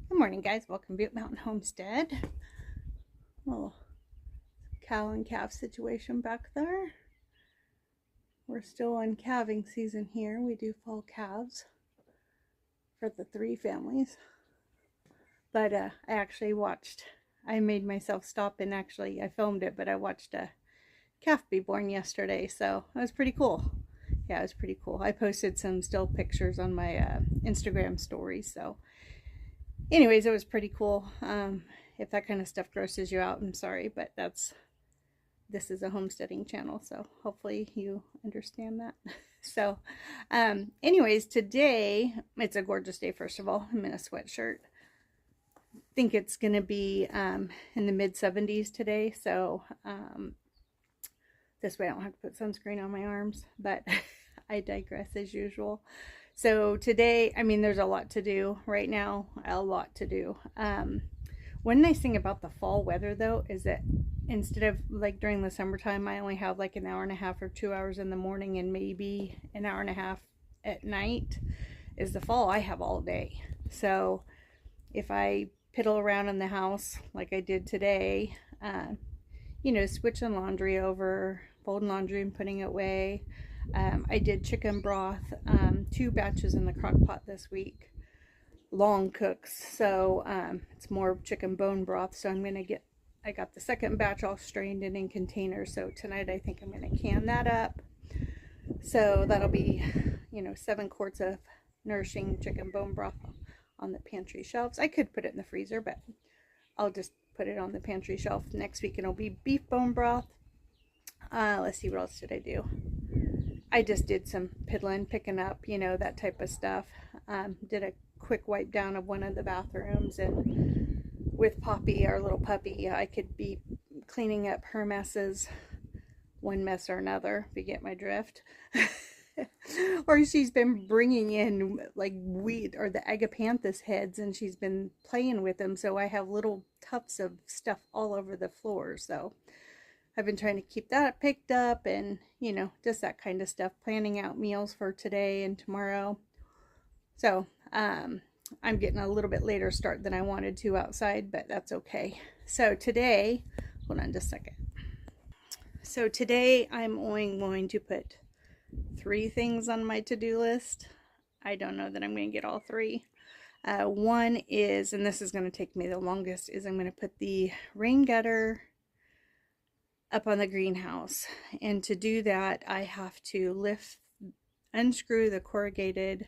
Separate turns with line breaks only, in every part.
Good morning, guys. Welcome to Butte Mountain Homestead. Little cow and calf situation back there. We're still in calving season here. We do fall calves for the 3 families. But I made myself stop and I filmed it, but I watched a calf be born yesterday. So it was pretty cool. Yeah, it was pretty cool. I posted some still pictures on my Instagram stories. So anyways, it was pretty cool. If that kind of stuff grosses you out, I'm sorry, but this is a homesteading channel, so hopefully you understand that. So anyways, today it's a gorgeous day. First of all, I'm in a sweatshirt. Think it's gonna be in the mid-70s today, so this way I don't have to put sunscreen on my arms, but I digress as usual. So today, there's a lot to do right now, a lot to do. One nice thing about the fall weather, though, is that instead of like during the summertime, I only have like an hour and a half or 2 hours in the morning and maybe an hour and a half at night. Is the fall, I have all day. So if I piddle around in the house like I did today, switching laundry over, folding laundry and putting it away. I did chicken broth, 2 batches in the crock pot this week, long cooks, so it's more chicken bone broth. So I got the second batch all strained and in containers, so tonight I think I'm gonna can that up. So that'll be 7 quarts of nourishing chicken bone broth on the pantry shelves. I could put it in the freezer, but I'll just put it on the pantry shelf. Next week it'll be beef bone broth. Let's see, what else did I do? I just did some piddling, picking up, that type of stuff. Did a quick wipe down of one of the bathrooms, and with Poppy, our little puppy, I could be cleaning up her messes, one mess or another, if you get my drift. Or she's been bringing in like weed or the agapanthus heads, and she's been playing with them, so I have little tufts of stuff all over the floor. So I've been trying to keep that picked up and, just that kind of stuff, planning out meals for today and tomorrow. So I'm getting a little bit later start than I wanted to outside, but that's okay. So today, hold on just a second. So today I'm only going to put 3 things on my to-do list. I don't know that I'm going to get all 3. One is, and this is going to take me the longest, is I'm going to put the rain gutter up on the greenhouse. And to do that, I have to unscrew the corrugated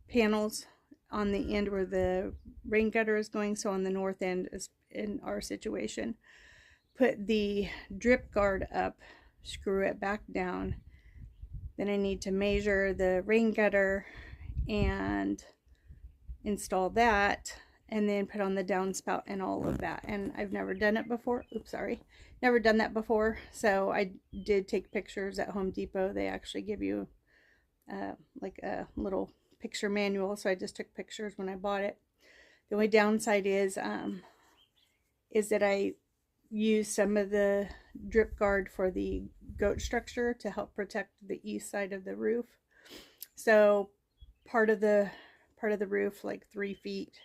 panels on the end where the rain gutter is going. So on the north end is in our situation. Put the drip guard up, screw it back down. Then I need to measure the rain gutter and install that, and then put on the downspout and all of that. And I've never done it before. Oops, sorry. Never done that before. So I did take pictures at Home Depot. They actually give you like a little picture manual. So I just took pictures when I bought it. The only downside is that I use some of the drip guard for the goat structure to help protect the east side of the roof. So part of the roof, like 3 feet,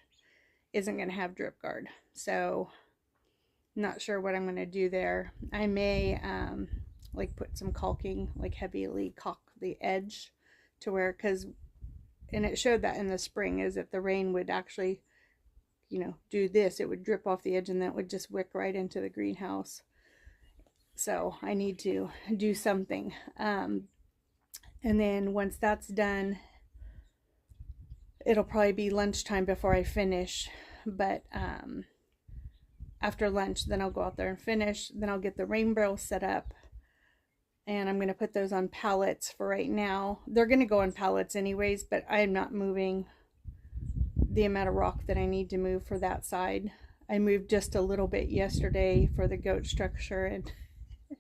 isn't going to have drip guard. So not sure what I'm going to do there. I may like put some caulking, like heavily caulk the edge to where, and it showed that in the spring, is if the rain would actually do this, it would drip off the edge and that would just wick right into the greenhouse. So I need to do something. And then once that's done, it'll probably be lunchtime before I finish. But after lunch, then I'll go out there and finish. Then I'll get the rain barrels set up. And I'm going to put those on pallets for right now. They're going to go on pallets anyways, but I'm not moving the amount of rock that I need to move for that side. I moved just a little bit yesterday for the goat structure, and you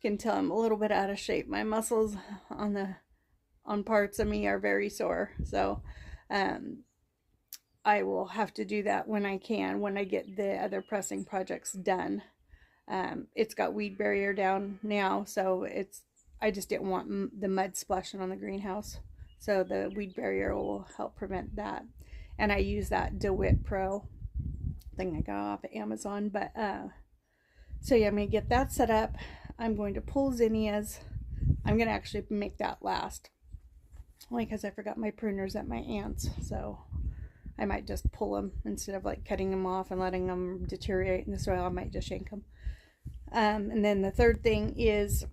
can tell I'm a little bit out of shape. My muscles on parts of me are very sore. So I will have to do that when I can, when I get the other pressing projects done. It's got weed barrier down now, so I just didn't want the mud splashing on the greenhouse. So the weed barrier will help prevent that. And I use that DeWitt Pro thing I got off of Amazon. But so yeah, I'm going to get that set up. I'm going to pull zinnias. I'm going to actually make that last, only because I forgot my pruners at my aunt's. So I might just pull them instead of like cutting them off and letting them deteriorate in the soil. I might just yank them. And then the third thing is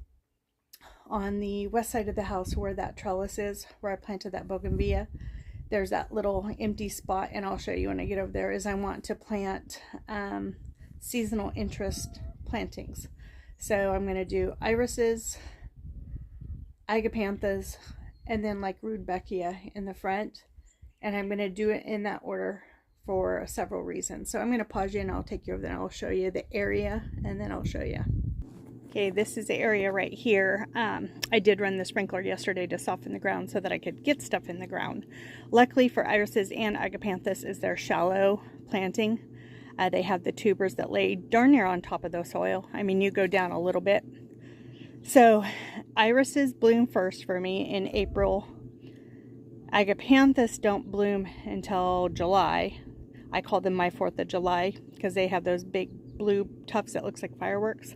on the west side of the house where that trellis is, where I planted that bougainvillea. There's that little empty spot, and I'll show you when I get over there, is I want to plant seasonal interest plantings. So I'm going to do irises, agapanthus, and then like rudbeckia in the front. And I'm going to do it in that order for several reasons. So I'm going to pause you and I'll take you over there and I'll show you the area, and then I'll show you. Okay, this is the area right here. I did run the sprinkler yesterday to soften the ground so that I could get stuff in the ground. Luckily for irises and agapanthus is their shallow planting. They have the tubers that lay darn near on top of the soil. I mean, you go down a little bit. So irises bloom first for me in April. Agapanthus don't bloom until July. I call them my 4th of July because they have those big blue tufts that looks like fireworks.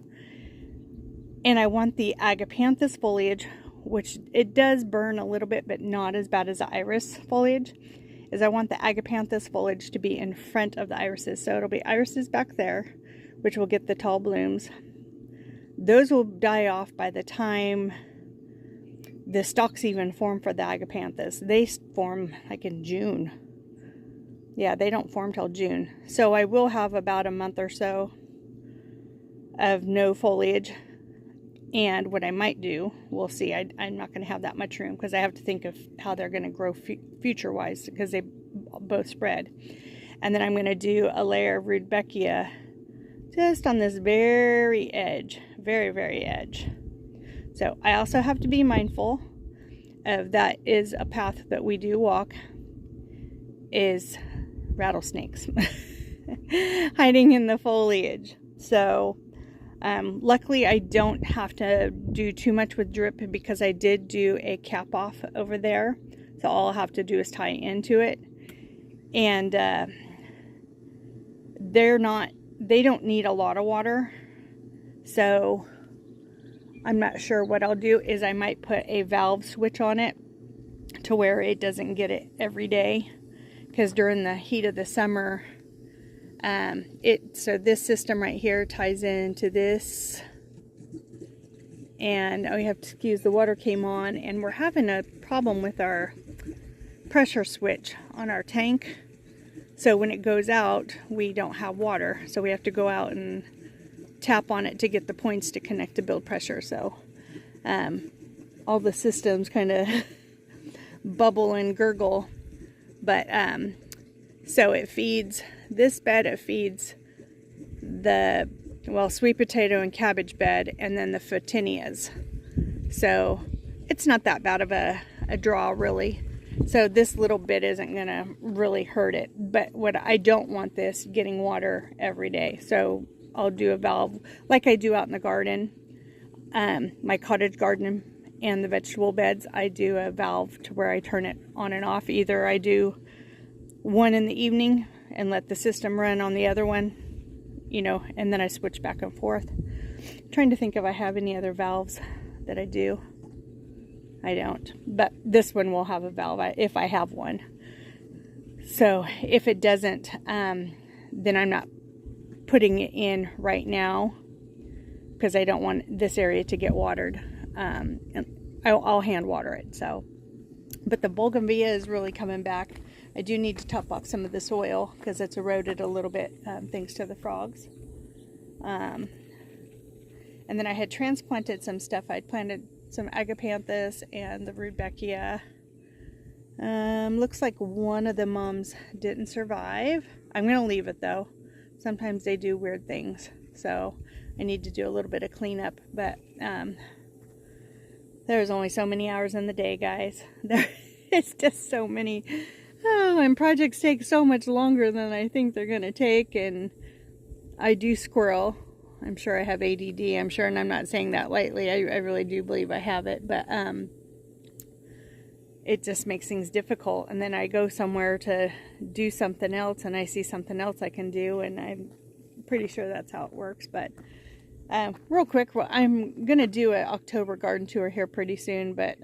And I want the agapanthus foliage, which it does burn a little bit, but not as bad as the iris foliage, is I want the agapanthus foliage to be in front of the irises. So it'll be irises back there, which will get the tall blooms. Those will die off by the time the stalks even form for the agapanthus. They form like in June. Yeah, they don't form till June. So I will have about a month or so of no foliage. And what I might do, we'll see. I'm not going to have that much room because I have to think of how they're going to grow future-wise because they both spread. And then I'm going to do a layer of rudbeckia just on this very edge, very, very edge. So I also have to be mindful of that is a path that we do walk, is rattlesnakes hiding in the foliage. So luckily I don't have to do too much with drip because I did do a cap off over there. So all I'll have to do is tie into it. And they don't need a lot of water. So I'm not sure. What I'll do is I might put a valve switch on it to where it doesn't get it every day. Because during the heat of the summer, so this system right here ties into this, and oh, you have to excuse, the water came on, and we're having a problem with our pressure switch on our tank. So when it goes out, we don't have water, so we have to go out and tap on it to get the points to connect to build pressure. So all the systems kind of bubble and gurgle, but so it feeds this bed, it feeds the, well, sweet potato and cabbage bed, and then the photinias. So it's not that bad of a draw, really. So this little bit isn't going to really hurt it. But what I don't want this getting water every day. So I'll do a valve like I do out in the garden. My cottage garden and the vegetable beds, I do a valve to where I turn it on and off. Either I do one in the evening and let the system run on the other one, you know, and then I switch back and forth. I'm trying to think if I have any other valves that I do. I don't, but this one will have a valve if I have one. So if it doesn't, then I'm not putting it in right now because I don't want this area to get watered. And I'll hand water it. So, but the bougainvillea is really coming back. I do need to top off some of the soil because it's eroded a little bit thanks to the frogs. And then I had transplanted some stuff. I'd planted some agapanthus and the rudbeckia. Looks like one of the mums didn't survive. I'm going to leave it though. Sometimes they do weird things. So I need to do a little bit of cleanup. But there's only so many hours in the day, guys. It's just so many. Oh, and projects take so much longer than I think they're going to take, and I do squirrel. I'm sure I have ADD, I'm sure, and I'm not saying that lightly. I really do believe I have it, but it just makes things difficult. And then I go somewhere to do something else and I see something else I can do, and I'm pretty sure that's how it works. But real quick, I'm gonna do an October garden tour here pretty soon, but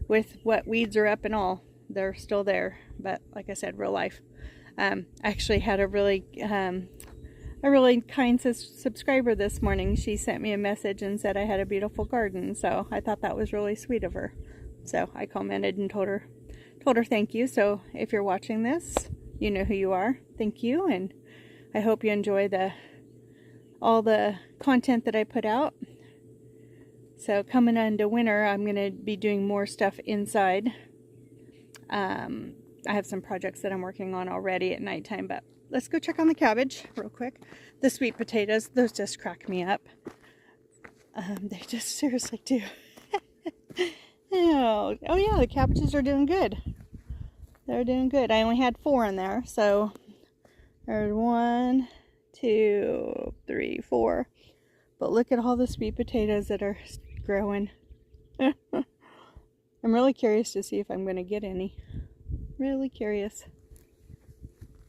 with what weeds are up and all, they're still there. But like I said, real life. I actually had a really kind subscriber this morning. She sent me a message and said I had a beautiful garden, so I thought that was really sweet of her. So I commented and told her thank you. So if you're watching this, you know who you are. Thank you, and I hope you enjoy all the content that I put out. So coming into winter, I'm going to be doing more stuff inside. I have some projects that I'm working on already at nighttime, but let's go check on the cabbage real quick. The sweet potatoes, those just crack me up. They just seriously do. Oh yeah, the cabbages are doing good. They're doing good. I only had 4 in there, so there's 1, 2, 3, 4. But look at all the sweet potatoes that are growing. I'm really curious to see if I'm going to get any. Really curious.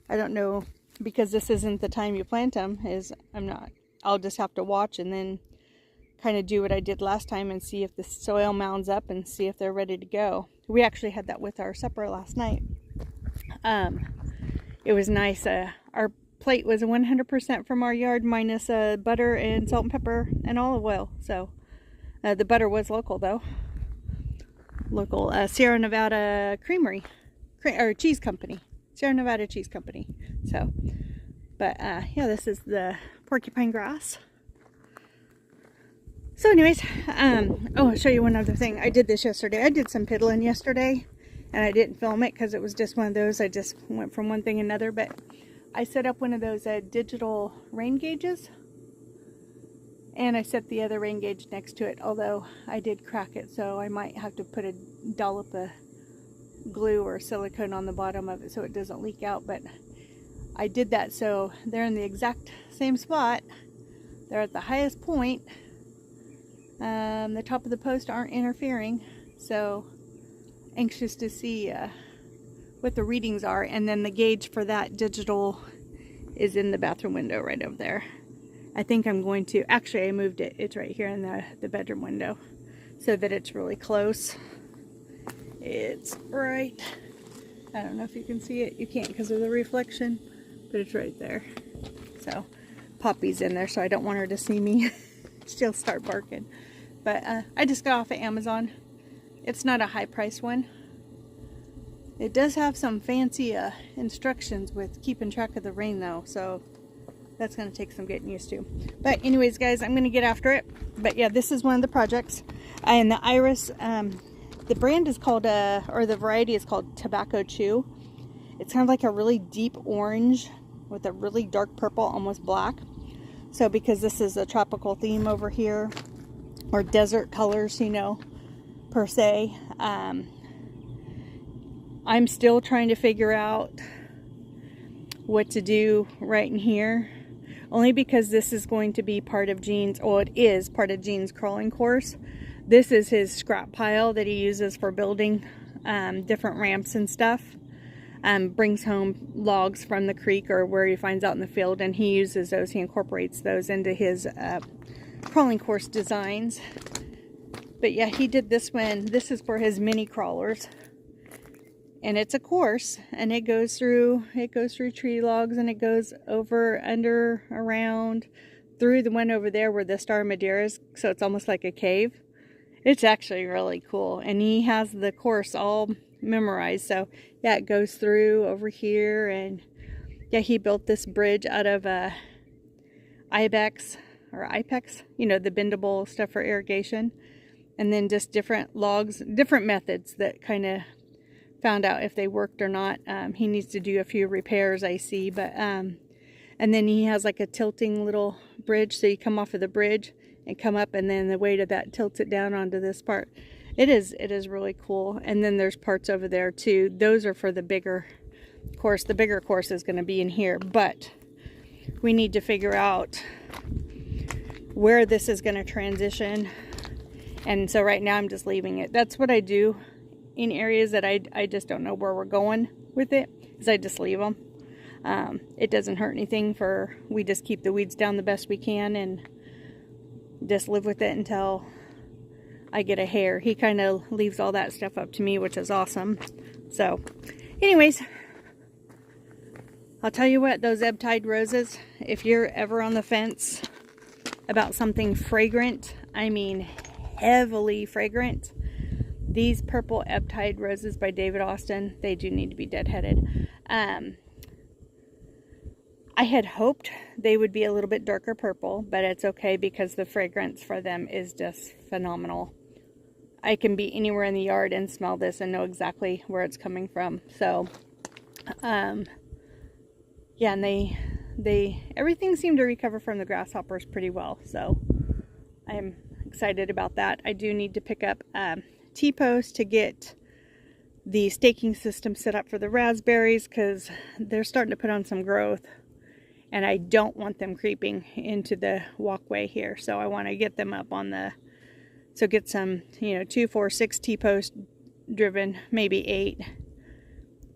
I don't know, because this isn't the time you plant them. I'll just have to watch and then kind of do what I did last time and see if the soil mounds up and see if they're ready to go. We actually had that with our supper last night. It was nice. Our plate was 100% from our yard, minus butter and salt and pepper and olive oil. So the butter was local though. Local Sierra Nevada Creamery. Or cheese company. Sierra Nevada Cheese Company. So, but yeah, this is the porcupine grass. So anyways, I'll show you one other thing. I did this yesterday. I did some piddling yesterday, and I didn't film it because it was just one of those. I just went from one thing to another, but I set up one of those digital rain gauges, and I set the other rain gauge next to it, although I did crack it, so I might have to put a dollop of glue or silicone on the bottom of it so it doesn't leak out. But I did that so they're in the exact same spot. They're at the highest point. The top of the post aren't interfering, so anxious to see what the readings are. And then the gauge for that digital is in the bathroom window right over there. I think I'm going to, actually I moved it, it's right here in the bedroom window so that it's really close. It's right, I don't know if you can see it. You can't because of the reflection, but it's right there. So Poppy's in there, so I don't want her to see me. She'll start barking. But I just got off of Amazon. It's not a high price one. It does have some fancy instructions with keeping track of the rain though, so that's going to take some getting used to. But anyways guys, I'm going to get after it. But yeah, this is one of the projects. And the iris, the brand is called, or the variety is called Tobacco Chew. It's kind of like a really deep orange with a really dark purple, almost black. So because this is a tropical theme over here, or desert colors, you know, per se, I'm still trying to figure out what to do right in here. Only because this is going to be part of Gene's, well, it is part of Gene's crawling course. This is his scrap pile that he uses for building different ramps and stuff. Brings home logs from the creek or where he finds out in the field, and he uses those, he incorporates those into his crawling course designs. But yeah, he did this one. This is for his mini crawlers. And it's a course, and it goes through tree logs, and it goes over, under, around, through the one over there where the Star Madeira is, so it's almost like a cave. It's actually really cool, and he has the course all memorized. So yeah, it goes through over here, and yeah, he built this bridge out of ibex, you know, the bendable stuff for irrigation, and then just different logs, different methods that kind of found out if they worked or not. He needs to do a few repairs, I see, but and then he has like a tilting little bridge, so you come off of the bridge and come up, and then the weight of that tilts it down onto this part. It is really cool. And then there's parts over there too. Those are for the bigger course. The bigger course is going to be in here, but we need to figure out where this is going to transition. And so right now I'm just leaving it. That's what I do in areas that I just don't know where we're going with it, is I just leave them. It doesn't hurt anything. We just keep the weeds down the best we can and just live with it until I get a hair. He kind of leaves all that stuff up to me, which is awesome. So anyways, I'll tell you what, those ebb tide roses, if you're ever on the fence about something fragrant, I mean heavily fragrant, these purple ebb tide roses by David Austin, they do need to be deadheaded. I had hoped they would be a little bit darker purple, but it's okay because the fragrance for them is just phenomenal. I can be anywhere in the yard and smell this and know exactly where it's coming from. So, yeah, and everything seemed to recover from the grasshoppers pretty well. So I'm excited about that. I do need to pick up T-posts to get the staking system set up for the raspberries because they're starting to put on some growth. And I don't want them creeping into the walkway here. So I want to get them up on so get some, 2, 4, 6 T-posts driven, maybe 8.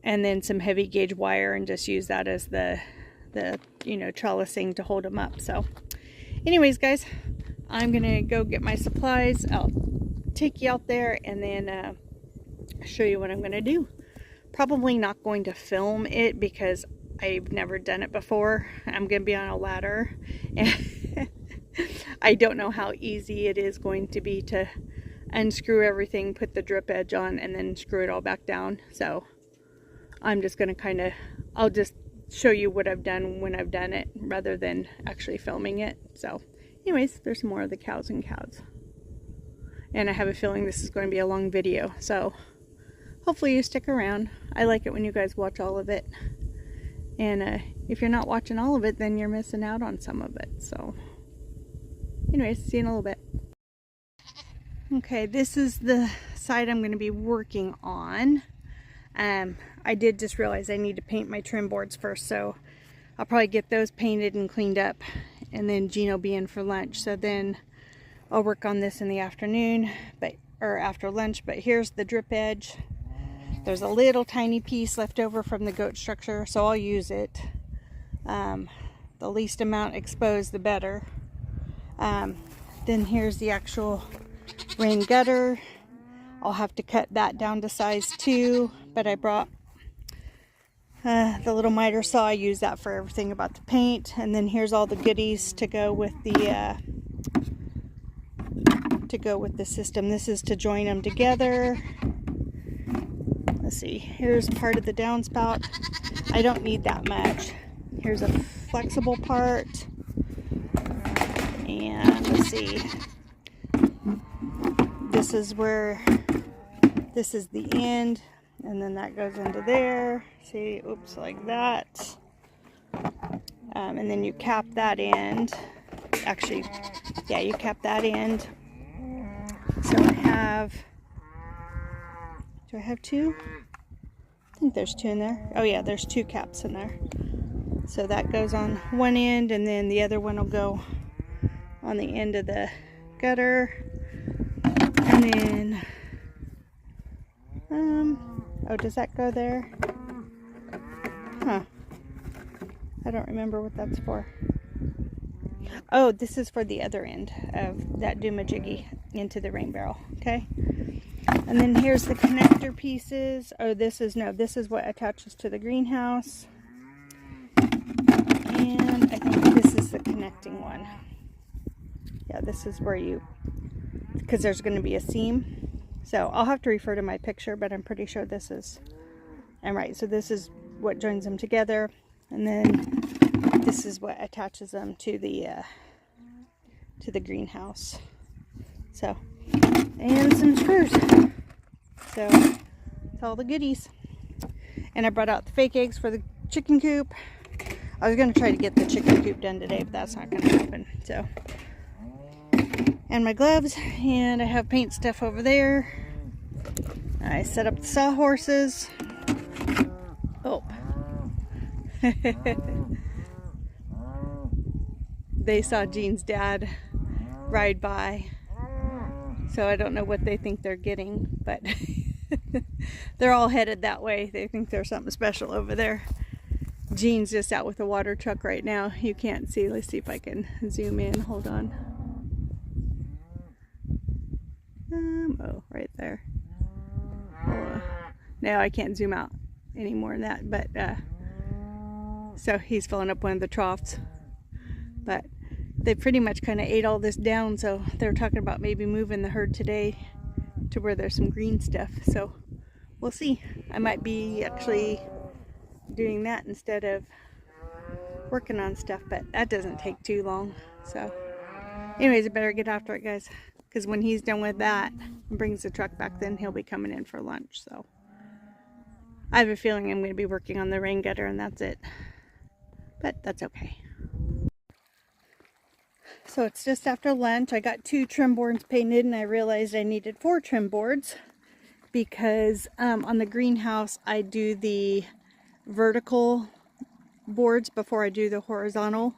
And then some heavy gauge wire and just use that as the trellising to hold them up. So anyways, guys, I'm going to go get my supplies. I'll take you out there and then show you what I'm going to do. Probably not going to film it because I've never done it before. I'm going to be on a ladder and I don't know how easy it is going to be to unscrew everything, put the drip edge on, and then screw it all back down. So I'm just going to I'll just show you what I've done when I've done it rather than actually filming it. So anyways, there's some more of the cows and cows. And I have a feeling this is going to be a long video. So hopefully you stick around. I like it when you guys watch all of it. And if you're not watching all of it, then you're missing out on some of it. So anyways, see you in a little bit. Okay, this is the side I'm going to be working on. I did just realize I need to paint my trim boards first, so I'll probably get those painted and cleaned up, and then Gene will be in for lunch. So then I'll work on this in the afternoon, or after lunch. But here's the drip edge. There's a little tiny piece left over from the goat structure, so I'll use it. The least amount exposed, the better. Then here's the actual rain gutter. I'll have to cut that down to size 2, but I brought the little miter saw. I use that for everything about the paint. And then here's all the goodies to go with the system. This is to join them together. Let's see, here's part of the downspout. I don't need that much. Here's a flexible part. And let's see, this is the end, and then that goes into there. See, oops, like that. And then you cap that end. Actually, yeah, you cap that end. So do I have 2? I think there's 2 in there. Oh yeah, there's 2 caps in there. So that goes on one end, and then the other one will go on the end of the gutter. And then, oh, does that go there? Huh. I don't remember what that's for. Oh, this is for the other end of that doomajiggy into the rain barrel. Okay. And then here's the connector pieces. Oh, this is what attaches to the greenhouse. And I think this is the connecting one. Yeah, this is where because there's going to be a seam. So I'll have to refer to my picture, but I'm pretty sure I'm right. So this is what joins them together. And then this is what attaches them to the greenhouse. So, and some screws. So that's all the goodies. And I brought out the fake eggs for the chicken coop. I was going to try to get the chicken coop done today, but that's not going to happen. So, and my gloves, and I have paint stuff over there. I set up the sawhorses. Oh. They saw Gene's dad ride by, so I don't know what they think they're getting, but They're all headed that way. They think there's something special over there. Jean's just out with a water truck right now. You can't see. Let's see if I can zoom in. Hold on. Oh, right there. Oh, no, I can't zoom out any more than that. But so he's filling up one of the troughs. But they pretty much kind of ate all this down. So they're talking about maybe moving the herd today to where there's some green stuff. So we'll see. I might be actually doing that instead of working on stuff, but that doesn't take too long. So anyways, I better get after it, guys, because when he's done with that and brings the truck back, then he'll be coming in for lunch. So I have a feeling I'm going to be working on the rain gutter and that's it, but that's okay. So it's just after lunch. I got 2 trim boards painted and I realized I needed 4 trim boards because on the greenhouse I do the vertical boards before I do the horizontal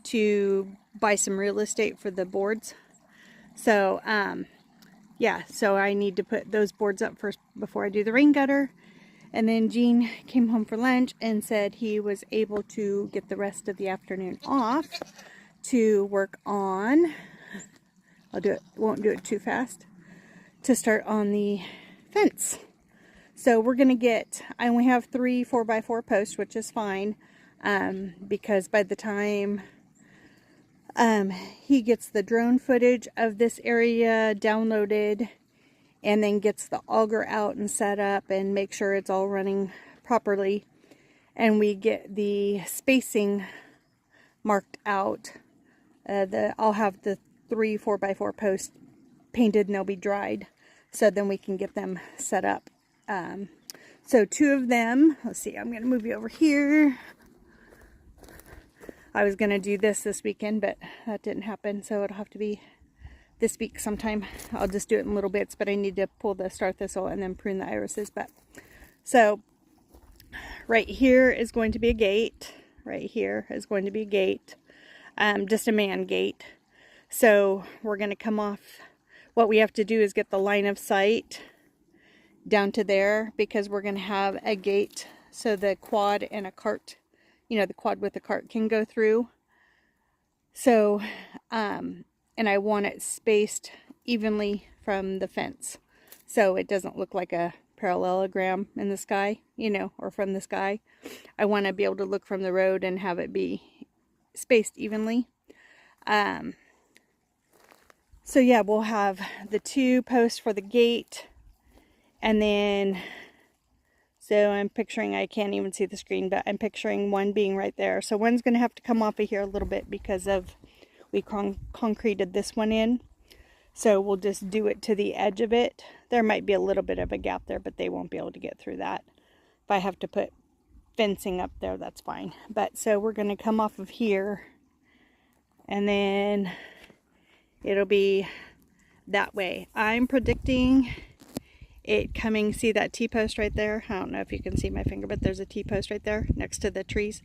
to buy some real estate for the boards. So yeah, so I need to put those boards up first before I do the rain gutter. And then Gene came home for lunch and said he was able to get the rest of the afternoon off to work on, I'll do it, won't do it too fast, to start on the fence. So we're going to get, I only have 3 4x4 posts, which is fine, because by the time he gets the drone footage of this area downloaded and then gets the auger out and set up and make sure it's all running properly, and we get the spacing marked out, I'll have the 3 4x4 posts painted and they'll be dried, so then we can get them set up. So 2 of them, let's see, I'm going to move you over here. I was going to do this weekend, but that didn't happen, so it'll have to be this week sometime. I'll just do it in little bits, but I need to pull the star thistle and then prune the irises. But so right here is going to be a gate. Right here is going to be a gate, just a man gate. So we're going to come off. What we have to do is get the line of sight down to there, because we're going to have a gate so the quad and a cart, you know, the quad with the cart can go through. So and I want it spaced evenly from the fence, so it doesn't look like a parallelogram in the sky, you know, or from the sky. I want to be able to look from the road and have it be spaced evenly. So yeah, we'll have the 2 posts for the gate. And then, so I'm picturing, I can't even see the screen, but I'm picturing one being right there. So one's going to have to come off of here a little bit because of, we concreted this one in. So we'll just do it to the edge of it. There might be a little bit of a gap there, but they won't be able to get through that. If I have to put fencing up there, that's fine. But so we're going to come off of here, and then it'll be that way. I'm predicting it coming, see that T-post right there? I don't know if you can see my finger, but there's a T-post right there next to the trees.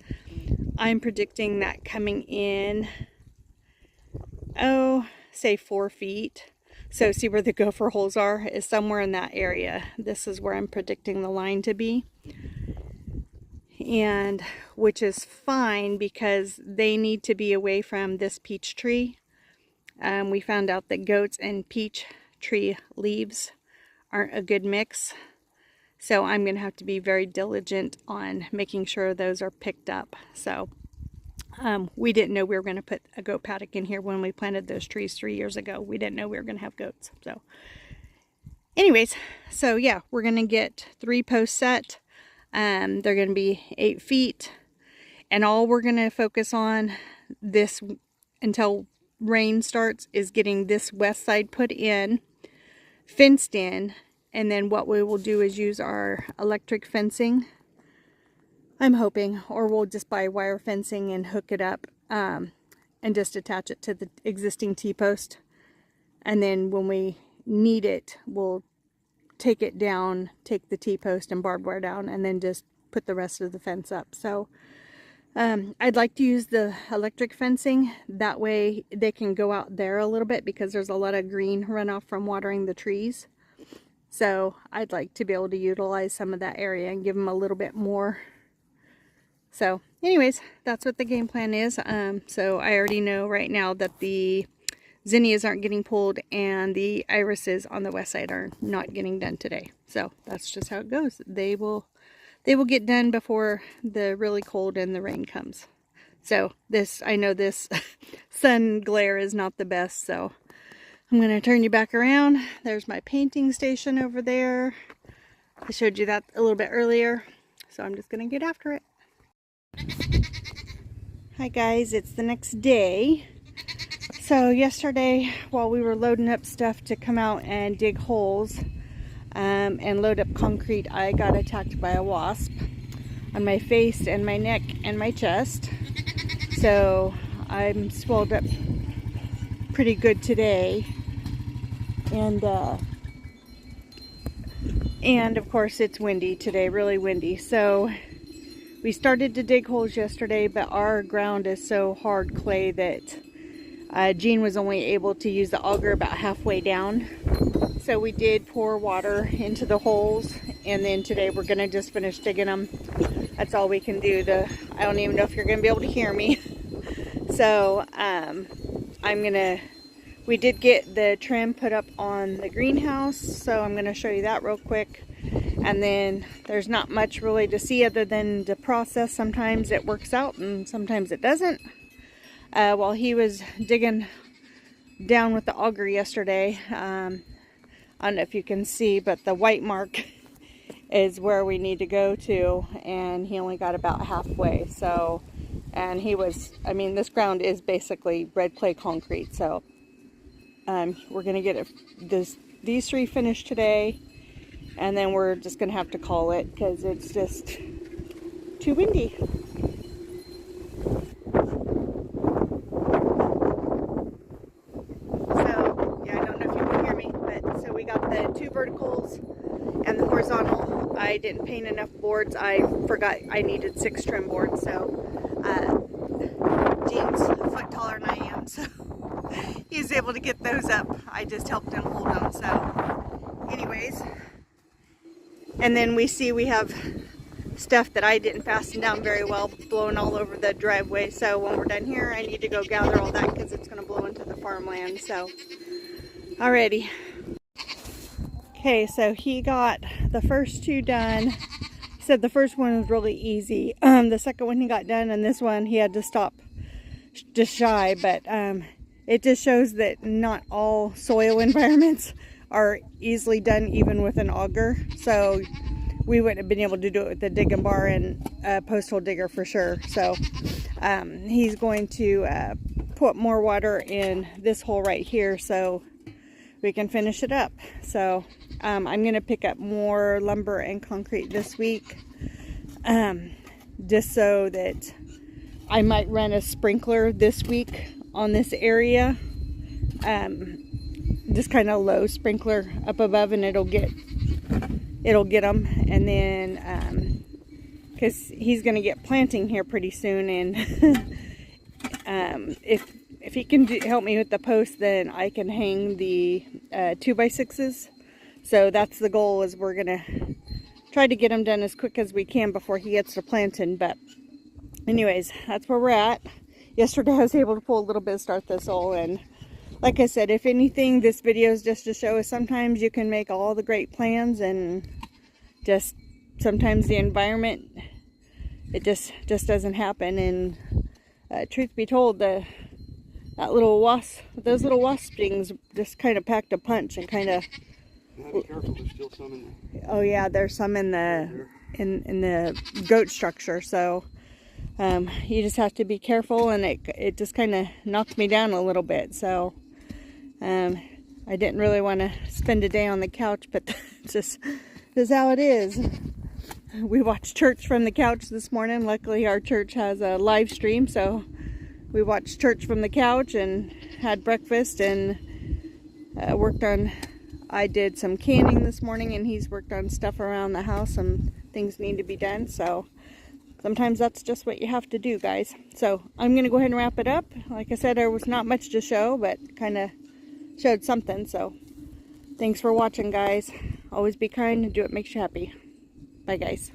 I'm predicting that coming in, oh, say 4 feet. So see where the gopher holes are, is somewhere in that area. This is where I'm predicting the line to be. And which is fine because they need to be away from this peach tree. We found out that goats and peach tree leaves aren't a good mix, so I'm going to have to be very diligent on making sure those are picked up. So we didn't know we were going to put a goat paddock in here when we planted those trees 3 years ago. We didn't know we were going to have goats. So anyways, so yeah, we're going to get 3 posts set. They're going to be 8 feet, and all we're going to focus on this until rain starts is getting this west side put in, fenced in, and then what we will do is use our electric fencing, I'm hoping, or we'll just buy wire fencing and hook it up and just attach it to the existing T-post, and then when we need it, we'll take it down, take the T-post and barbed wire down, and then just put the rest of the fence up. So I'd like to use the electric fencing, that way they can go out there a little bit because there's a lot of green runoff from watering the trees. So I'd like to be able to utilize some of that area and give them a little bit more. So anyways, that's what the game plan is. So I already know right now that the zinnias aren't getting pulled and the irises on the west side are not getting done today. So that's just how it goes. They will get done before the really cold and the rain comes. So I know this sun glare is not the best, so I'm going to turn you back around. There's my painting station over there. I showed you that a little bit earlier, so I'm just going to get after it. Hi guys, it's the next day. So yesterday, while we were loading up stuff to come out and dig holes and load up concrete, I got attacked by a wasp on my face and my neck and my chest. So I'm swelled up pretty good today, and of course it's windy today, really windy. So we started to dig holes yesterday, but our ground is so hard clay that Jean was only able to use the auger about halfway down. So we did pour water into the holes, and then today we're gonna just finish digging them. That's all we can do. I don't even know if you're gonna be able to hear me. So we did get the trim put up on the greenhouse, so I'm gonna show you that real quick. And then there's not much really to see other than the process. Sometimes it works out and sometimes it doesn't. While he was digging down with the auger yesterday, I don't know if you can see, but the white mark is where we need to go to, and he only got about halfway. So, and this ground is basically red clay concrete. So we're gonna get these three finished today, and then we're just gonna have to call it because it's just too windy. So yeah, I don't know if you can hear me, but so we got the two verticals and the horizontal. I didn't paint enough boards. I forgot I needed 6 trim boards. So Jean's a foot taller than I am, so he's able to get those up. I just helped him hold them. So anyways, and then we have stuff that I didn't fasten down very well blowing all over the driveway. So when we're done here, I need to go gather all that because it's going to blow into the farmland. So alrighty. Okay, so he got the first 2 done. He said the first one was really easy. The second one he got done, and this one he had to stop just shy. But it just shows that not all soil environments are easily done even with an auger. So we wouldn't have been able to do it with the digging bar and post hole digger for sure. So he's going to put more water in this hole right here so we can finish it up. So I'm going to pick up more lumber and concrete this week, just so that I might run a sprinkler this week on this area, just kind of low sprinkler up above, and it'll get them. And then because he's going to get planting here pretty soon, and if he can help me with the post, then I can hang the 2x6s. So that's the goal, is we're going to try to get them done as quick as we can before he gets to planting. But anyways, that's where we're at. Yesterday I was able to pull a little bit, start this hole, and like I said, if anything, this video is just to show us sometimes you can make all the great plans, and just sometimes the environment, it just doesn't happen. And truth be told, those little wasp stings just kind of packed a punch and kind of.
Be careful, there's still some in there.
Oh yeah, there's some in the goat structure. So you just have to be careful, and it just kind of knocked me down a little bit. So I didn't really want to spend a day on the couch, but this is how it is. We watched church from the couch this morning. Luckily our church has a live stream, so we watched church from the couch and had breakfast and worked on. I did some canning this morning, and he's worked on stuff around the house. Some things need to be done, so sometimes that's just what you have to do, guys. So I'm going to go ahead and wrap it up. Like I said, there was not much to show, but kind of showed something. So thanks for watching, guys. Always be kind and do what makes you happy. Bye, guys.